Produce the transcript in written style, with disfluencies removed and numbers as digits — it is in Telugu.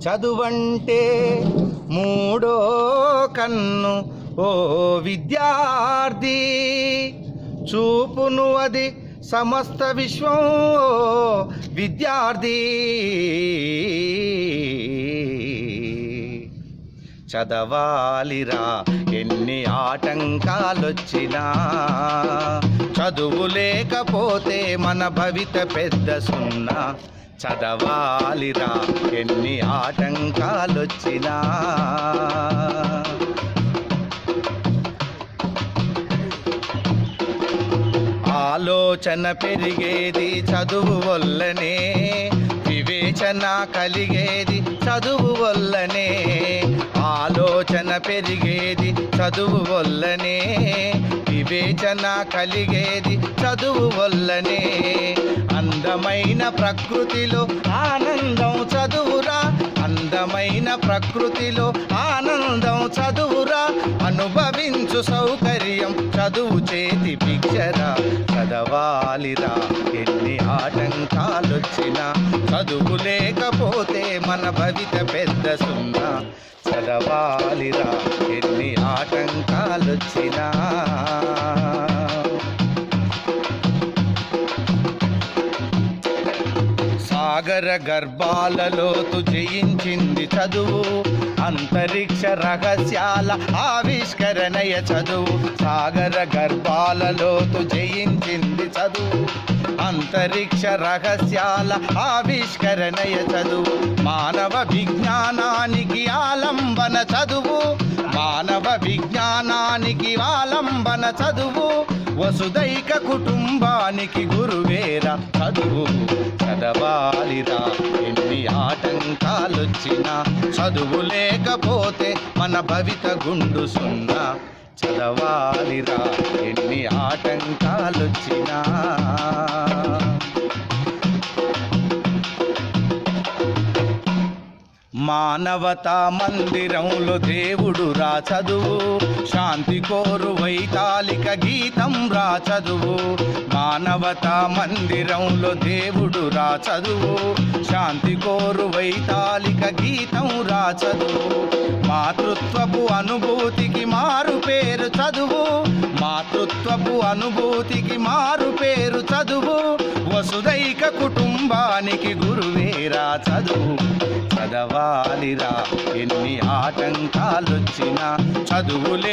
చదువంటే మూడో కన్ను ఓ విద్యార్థి, చూపును అది సమస్త విశ్వం విద్యార్థి. చదవాలిరా ఎన్ని ఆటంకాలొచ్చినా, చదువు లేకపోతే మన భవిత పెద్ద సున్నా. చదవాలిరా ఎన్ని ఆటంకాలొచ్చినా. ఆలోచన పెరిగేది చదువు వల్లనే, వివేచన కలిగేది చదువు వల్లనే. ఆలోచన పెరిగేది చదువు వల్లనే, వివేచన కలిగేది చదువు వల్లనే. అందమైన ప్రకృతిలో ఆనందం చదువురా, అందమైన ప్రకృతిలో ఆనందం చదువురా. అనుభవించు సౌకర్యం చదువు చేతి భిక్షరా. చదవాలిరా ఎన్ని ఆటంకాలొచ్చినా, చదువు లేకపోతే మన భవిత పెద్ద సున్నా. చదవాలిరా ఎన్ని ఆటంకాలొచ్చినా. సాగర గర్భాలలోతు జయించింది చదువు, అంతరిక్ష రహస్యాల ఆవిష్కరణయ చదువు. సాగర గర్భాలలోతు జయించింది చదువు, అంతరిక్ష రహస్యాల ఆవిష్కరణయ చదువు. మానవ విజ్ఞానానికి ఆలంబన చదువు, మానవ విజ్ఞానానికి ఆలంబన చదువు. వసుదైక కుటుంబానికి గురువేరా చదువు. చదవాలిరా ఎన్ని ఆటంకాలొచ్చినా, చదువు లేకపోతే మన భవిత గుండు సున్నా. చదవాలిరా ఎన్ని ఆటంకాలొచ్చినా. మానవతా మందిరంలో దేవుడు రా చదువు, శాంతి కోరు వైతాళిక గీతం రా చదువు. మానవతా మందిరంలో దేవుడు రా చదువు, శాంతి కోరు వైతాళిక గీతం రా చదువు. మాతృత్వపు అనుభూతికి మారు పేరు చదువు, మాతృత్వపు అనుభూతికి మారు పేరు చదువు. వసుదైక కుటుంబానికి గురువేరా చదువు. చదవాలిరా ఎన్ని ఆటంకాలొచ్చినా, చదువులే